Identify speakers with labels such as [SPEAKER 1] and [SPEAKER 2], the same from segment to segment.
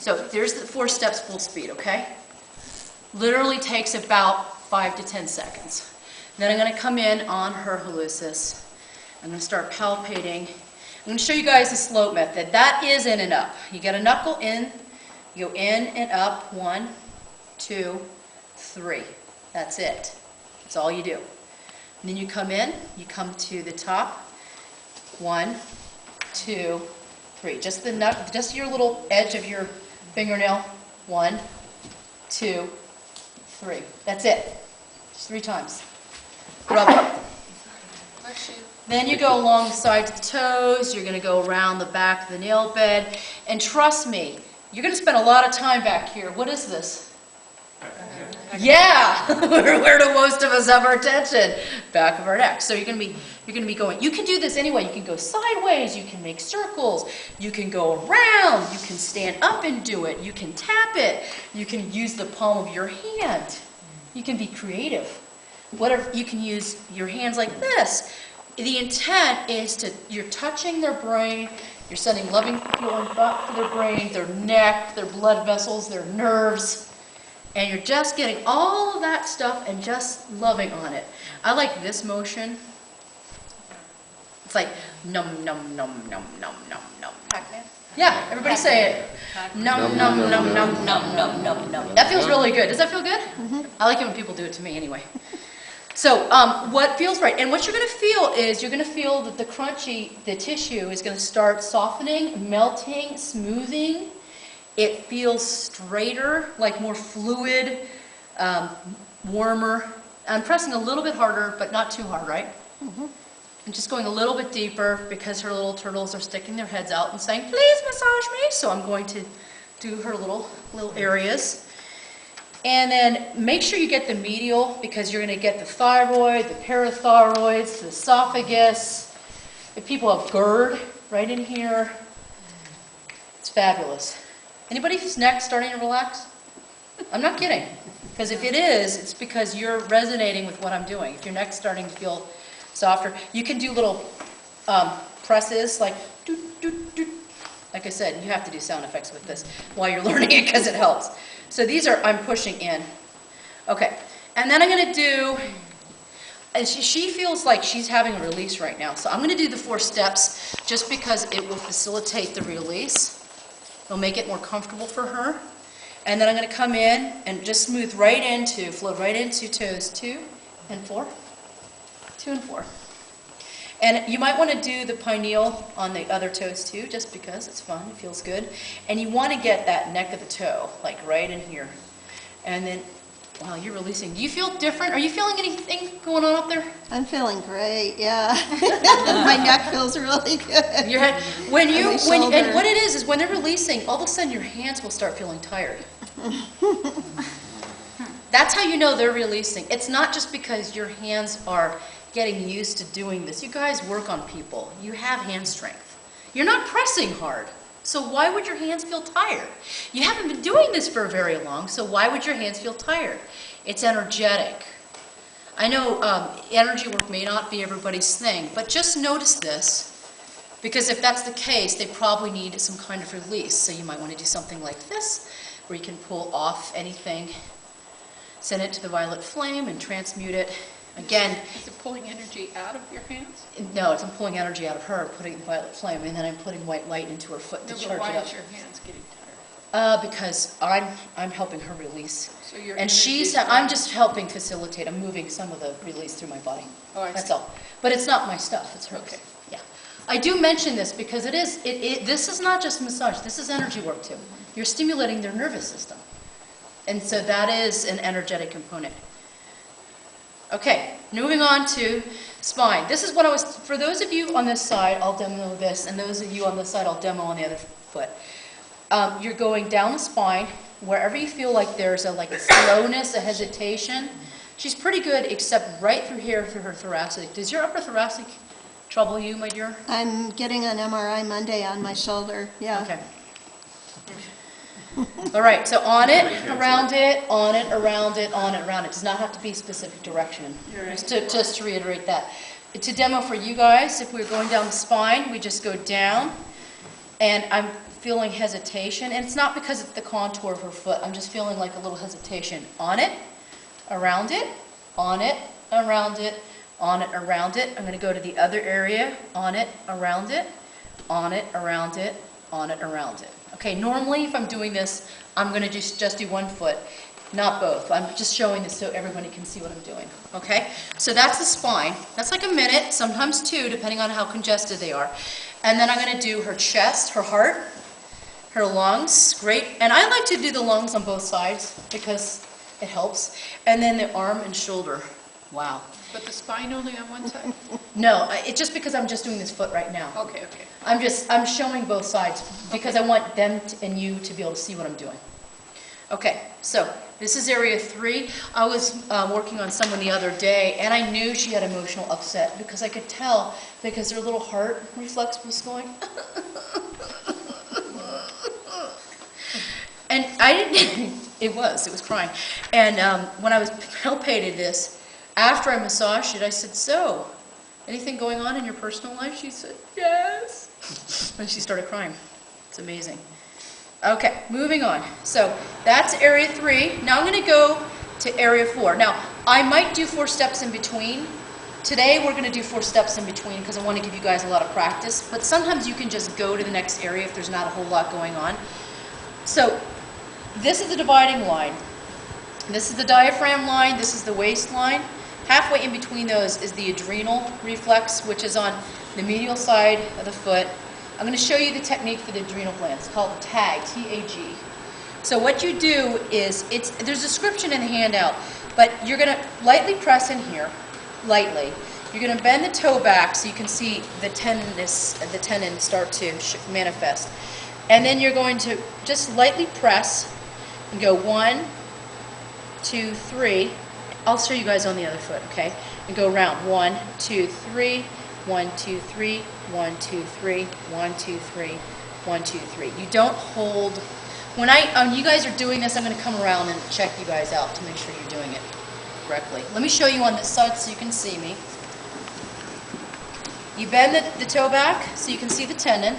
[SPEAKER 1] So there's the 4 steps full speed, okay? Literally takes about 5 to 10 seconds. Then I'm going to come in on her hallucis. I'm going to start palpating. I'm going to show you guys the slope method. That is in and up. You get a knuckle in, you go in and up. 1, 2, 3. That's it. That's all you do. And then you come in, you come to the top. 1, 2, 3. Just your little edge of your fingernail. 1, 2, 3. That's it. Just 3 times. Rub it. Then you go along the sides of the toes. You're going to go around the back of the nail bed. And trust me, you're going to spend a lot of time back here. What is this? Yeah, where do most of us have our attention? Back of our neck. So you're going to be going. You can do this anyway. You can go sideways. You can make circles. You can go around. You can stand up and do it. You can tap it. You can use the palm of your hand. You can be creative. Whatever, you can use your hands like this. The intent is you're touching their brain. You're sending loving feeling back to their brain, their neck, their blood vessels, their nerves. And you're just getting all of that stuff and just loving on it. I like this motion. It's like num, num, num, num, num, num, num. Yeah, everybody say it. Num, num, num, num, num, num, num, num. That feels really good. Does that feel good? I like it when people do it to me anyway. So what feels right, and what you're going to feel is you're going to feel that the tissue is going to start softening, melting, smoothing. It feels straighter, like more fluid, warmer. I'm pressing a little bit harder, but not too hard, right? I'm just going a little bit deeper because her little turtles are sticking their heads out and saying, please massage me. So I'm going to do her little areas. And then make sure you get the medial because you're going to get the thyroid, the parathyroids, the esophagus. If people have GERD right in here, it's fabulous. Anybody whose neck's starting to relax? I'm not kidding. Because if it is, it's because you're resonating with what I'm doing. If your neck's starting to feel softer, you can do little presses like doot, doot, doot. Like I said, you have to do sound effects with this while you're learning it because it helps. So these are, I'm pushing in. Okay, and then I'm going to do, and she feels like she's having a release right now. So I'm going to do the 4 steps just because it will facilitate the release. It'll make it more comfortable for her. And then I'm going to come in and just smooth right into, flow right into toes 2 and 4. 2 and 4. And you might want to do the pineal on the other toes too, just because it's fun, it feels good. And you want to get that neck of the toe, like right in here. And then, wow, you're releasing. Do you feel different? Are you feeling anything going on up there?
[SPEAKER 2] I'm feeling great, yeah. My neck feels really good.
[SPEAKER 1] Your head, and what it is when they're releasing, all of a sudden your hands will start feeling tired. That's how you know they're releasing. It's not just because your hands are getting used to doing this. You guys work on people. You have hand strength. You're not pressing hard. So why would your hands feel tired? You haven't been doing this for very long, so why would your hands feel tired? It's energetic. I know energy work may not be everybody's thing, but just notice this, because if that's the case, they probably need some kind of release. So you might want to do something like this, where you can pull off anything, send it to the violet flame and transmute it. Again,
[SPEAKER 3] is it pulling energy out of your hands?
[SPEAKER 1] No, I'm pulling energy out of her, putting it in the violet flame, and then I'm putting white light into her foot to charge it up.
[SPEAKER 3] Why is your hands getting tired?
[SPEAKER 1] Because I'm helping her release,
[SPEAKER 3] so your
[SPEAKER 1] and I'm just helping facilitate. I'm moving some of the release through my body.
[SPEAKER 3] Oh, I see.
[SPEAKER 1] That's all. But it's not my stuff. It's hers.
[SPEAKER 3] Okay.
[SPEAKER 1] Yeah. I do mention this because this is not just massage. This is energy work too. You're stimulating their nervous system, and so that is an energetic component. Okay, moving on to spine. This is what for those of you on this side, I'll demo this, and those of you on this side, I'll demo on the other foot. You're going down the spine, wherever you feel like there's a slowness, a hesitation. She's pretty good, except right through here, through her thoracic. Does your upper thoracic trouble you, my dear?
[SPEAKER 2] I'm getting an MRI Monday on my shoulder, yeah.
[SPEAKER 1] Okay. All right, so on it, around it, on it, around it, on it, around it. It does not have to be a specific direction. Just to reiterate that. To demo for you guys, if we're going down the spine, we just go down, and I'm feeling hesitation, and it's not because it's the contour of her foot. I'm just feeling like a little hesitation on it, around it, on it, around it, on it, around it. I'm going to go to the other area, on it, around it, on it, around it, on it, around it. Okay, normally if I'm doing this, I'm going to just do one foot, not both. I'm just showing this so everybody can see what I'm doing. Okay, so that's the spine. That's like a minute, sometimes two, depending on how congested they are. And then I'm going to do her chest, her heart, her lungs. Great. And I like to do the lungs on both sides because it helps. And then the arm and shoulder. Wow.
[SPEAKER 3] But the spine only on one side?
[SPEAKER 1] No, it's just because I'm just doing this foot right now.
[SPEAKER 3] Okay, okay.
[SPEAKER 1] I'm showing both sides because I want them and you to be able to see what I'm doing. Okay, so this is area 3. I was working on someone the other day, and I knew she had emotional upset because I could tell because her little heart reflex was going. And I didn't, it was crying. And when I was palpated this, after I massaged it, I said, so, anything going on in your personal life? She said, yes. And she started crying. It's amazing. Okay, moving on. So that's area 3. Now I'm going to go to area 4. Now, I might do 4 steps in between. Today we're going to do 4 steps in between because I want to give you guys a lot of practice. But sometimes you can just go to the next area if there's not a whole lot going on. So this is the dividing line. This is the diaphragm line. This is the waist line. Halfway in between those is the adrenal reflex, which is on the medial side of the foot. I'm going to show you the technique for the adrenal glands. It's called TAG, T-A-G. So what you do is, there's a description in the handout, but you're going to lightly press in here, lightly. You're going to bend the toe back so you can see the tendon start to manifest. And then you're going to just lightly press and go 1, 2, 3. I'll show you guys on the other foot, okay? And go around 1, 2, 3, 1, 2, 3, 1, 2, 3, 1, 2, 3, 1, 2, 3. You don't hold. When you guys are doing this, I'm going to come around and check you guys out to make sure you're doing it correctly. Let me show you on this side so you can see me. You bend the toe back so you can see the tendon.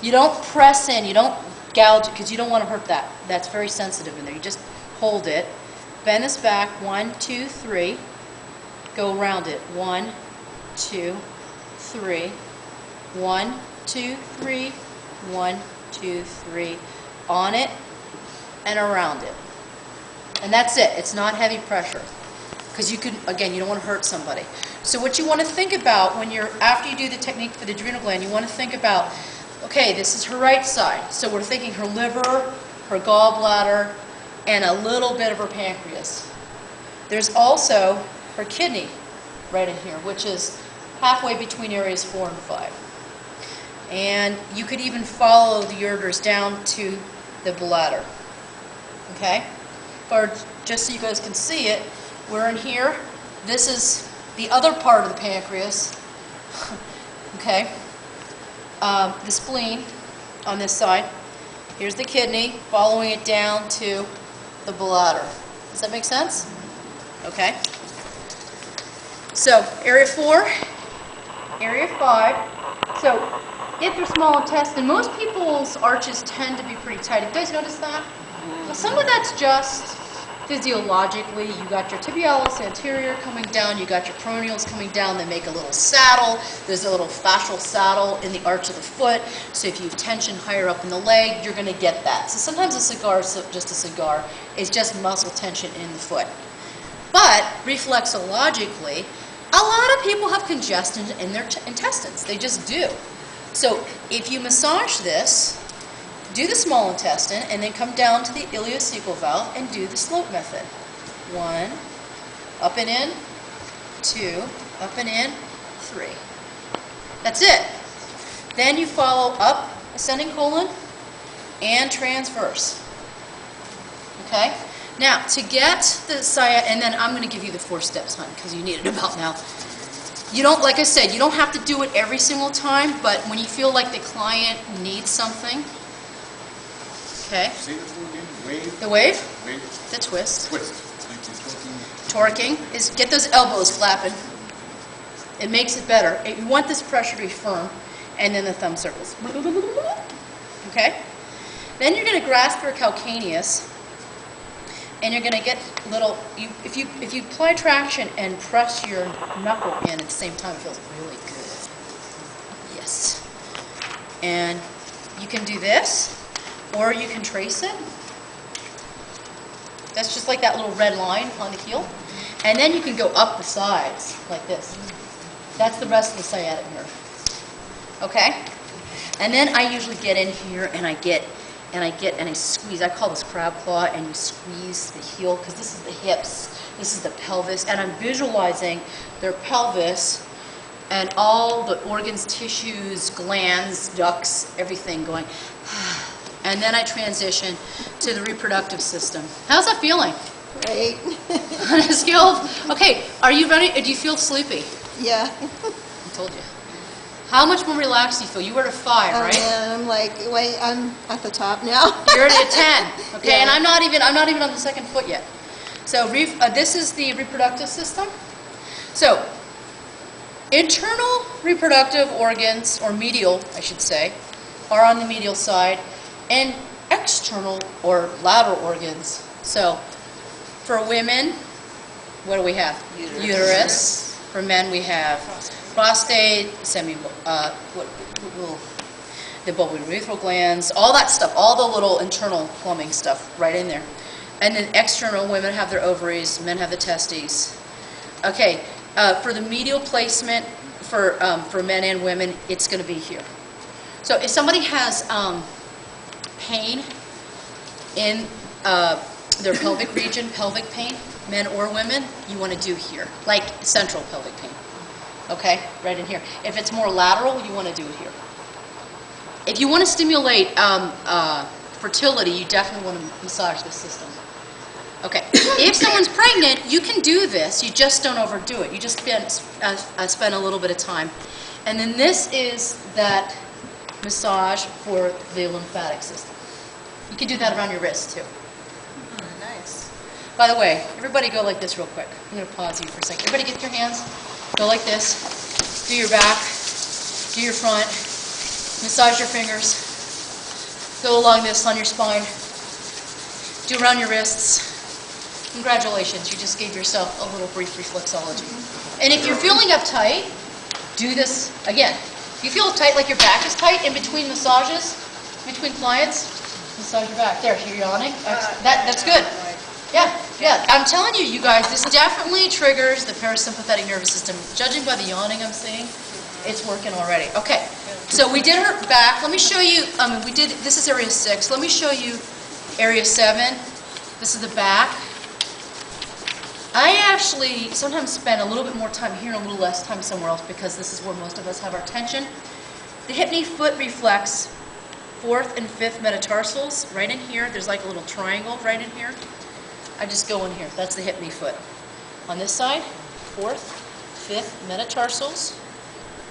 [SPEAKER 1] You don't press in, you don't gouge it because you don't want to hurt that. That's very sensitive in there. You just hold it. Bend this back, 1, 2, 3. Go around it, 1, 2, 3. 1, 2, 3. 1, 2, 3. On it and around it. And that's it. It's not heavy pressure. Because you could, again, you don't want to hurt somebody. So what you want to think about when after you do the technique for the adrenal gland, you want to think about, okay, this is her right side. So we're thinking her liver, her gallbladder, and a little bit of her pancreas. There's also her kidney right in here, which is halfway between areas 4 and 5. And you could even follow the ureters down to the bladder. Okay? Or just so you guys can see it, we're in here. This is the other part of the pancreas. Okay? The spleen on this side. Here's the kidney, following it down to the bladder. Does that make sense? Okay. So, area 4, area 5. So, if they're small intestine, most people's arches tend to be pretty tight. Have you guys noticed that? Well, some of that's just physiologically. You got your tibialis anterior coming down, you got your peroneals coming down, they make a little saddle. There's a little fascial saddle in the arch of the foot. So if you have tension higher up in the leg, you're going to get that. So sometimes a cigar is just a cigar. It's just muscle tension in the foot. But reflexologically, a lot of people have congestion in their intestines. They just do. So if you massage this, do the small intestine, and then come down to the ileocecal valve and do the slope method. 1, up and in, 2, up and in, 3. That's it. Then you follow up, ascending colon, and transverse. Okay? Now, to get the sciatic, and then I'm going to give you the 4 steps, hon, because you need it about now. You don't, like I said, you don't have to do it every single time, but when you feel like the client needs something. Okay.
[SPEAKER 4] Say the word again. Wave.
[SPEAKER 1] The wave.
[SPEAKER 4] Wave.
[SPEAKER 1] The twist.
[SPEAKER 4] Twist. Like you're
[SPEAKER 1] Torquing is get those elbows flapping. It makes it better. You want this pressure to be firm, and then the thumb circles. Okay. Okay? Then you're going to grasp your calcaneus, and you're going to get little, if you apply traction and press your knuckle in at the same time, it feels really good. Yes. And you can do this, or you can trace it. That's just like that little red line on the heel. And then you can go up the sides, like this. That's the rest of the sciatic nerve. Okay? And then I usually get in here and I squeeze. I call this crab claw, and you squeeze the heel, because this is the hips, this is the pelvis, and I'm visualizing their pelvis and all the organs, tissues, glands, ducts, everything going. And then I transition to the reproductive system. How's that feeling?
[SPEAKER 2] Great.
[SPEAKER 1] On a scale of, okay, are you ready? Do you feel sleepy?
[SPEAKER 2] Yeah.
[SPEAKER 1] I told you. How much more relaxed do you feel? You were at a 5, right?
[SPEAKER 2] Yeah, I'm like, wait, I'm at the top now.
[SPEAKER 1] You're at a 10, okay?
[SPEAKER 2] Yeah.
[SPEAKER 1] And I'm not even on the second foot yet. So this is the reproductive system. So internal reproductive organs, or medial, I should say, are on the medial side, and external or lateral organs. So for women, what do we have? Uterus. For men, we have prostate, the bulbourethral glands, all that stuff, all the little internal plumbing stuff right in there. And then external, women have their ovaries, men have the testes. Okay, for the medial placement, for men and women, it's going to be here. So if somebody has pain in their pelvic region, pelvic pain, men or women, you want to do here, like central pelvic pain. Okay, right in here. If it's more lateral, you want to do it here. If you want to stimulate fertility, you definitely want to massage this system. Okay, if someone's pregnant, you can do this. You just don't overdo it. You just spend a little bit of time. And then this is that massage for the lymphatic system. You can do that around your wrist too.
[SPEAKER 2] Nice.
[SPEAKER 1] By the way, everybody go like this real quick. I'm going to pause you for a second. Everybody get your hands. Go like this. Do your back. Do your front. Massage your fingers. Go along this on your spine. Do around your wrists. Congratulations, you just gave yourself a little brief reflexology. And if you're feeling uptight, do this again. If you feel tight, like your back is tight in between massages, between clients, massage your back. There, you're yawning. That's good. Yeah. I'm telling you, you guys, this definitely triggers the parasympathetic nervous system. Judging by the yawning I'm seeing, it's working already. Okay, so we did her back. Let me show you, this is area 6. Let me show you area 7. This is the back. I actually sometimes spend a little bit more time here and a little less time somewhere else, because this is where most of us have our tension. The hip, knee, foot reflex, 4th and 5th metatarsals, right in here. There's like a little triangle right in here. I just go in here. That's the hip, knee, foot. On this side, 4th, 5th metatarsals,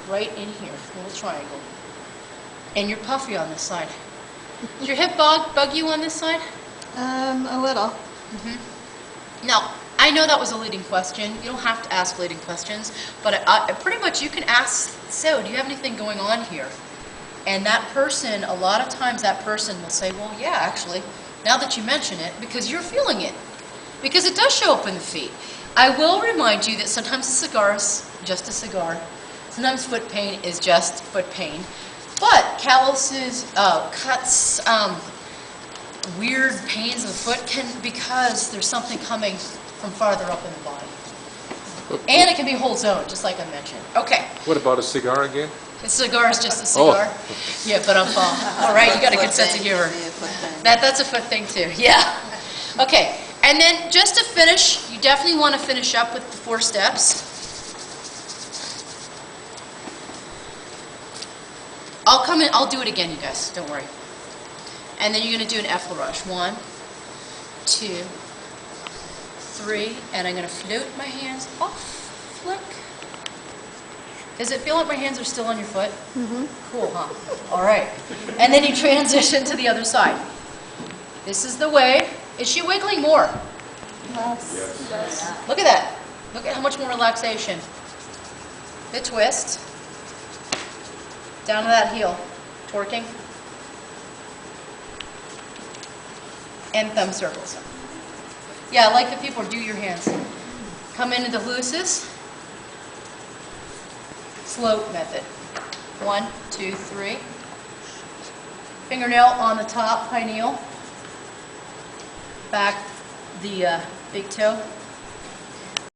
[SPEAKER 1] right in here, little triangle. And you're puffy on this side. Does your hip bug you on this side?
[SPEAKER 2] A little.
[SPEAKER 1] Now, I know that was a leading question. You don't have to ask leading questions, but pretty much you can ask, so do you have anything going on here? And that person, a lot of times that person will say, well, yeah, actually, now that you mention it, because you're feeling it. Because it does show up in the feet. I will remind you that sometimes a cigar is just a cigar. Sometimes foot pain is just foot pain. But calluses, cuts, weird pains in the foot can, because there's something coming from farther up in the body. And it can be whole zone, just like I mentioned. Okay.
[SPEAKER 5] What about a cigar again?
[SPEAKER 1] A cigar is just a cigar. Yeah, but I'm all right, you got a good sense of humor. That's a foot thing too, yeah. Okay, and then just to finish, you definitely want to finish up with the 4 steps. I'll come in, I'll do it again, you guys, don't worry. And then you're going to do an effleurage. 1, 2, 3, and I'm going to float my hands off, flick. Does it feel like my hands are still on your foot? Cool, huh? All right. And then you transition to the other side. This is the way. Is she wiggling more?
[SPEAKER 2] Yes.
[SPEAKER 1] Look at that. Look at how much more relaxation. The twist. Down to that heel. Torquing. and thumb circles. Yeah, I like the people do your hands. Come into the hallucis. Slope method. 1, 2, 3. Fingernail on the top pineal. Back the big toe.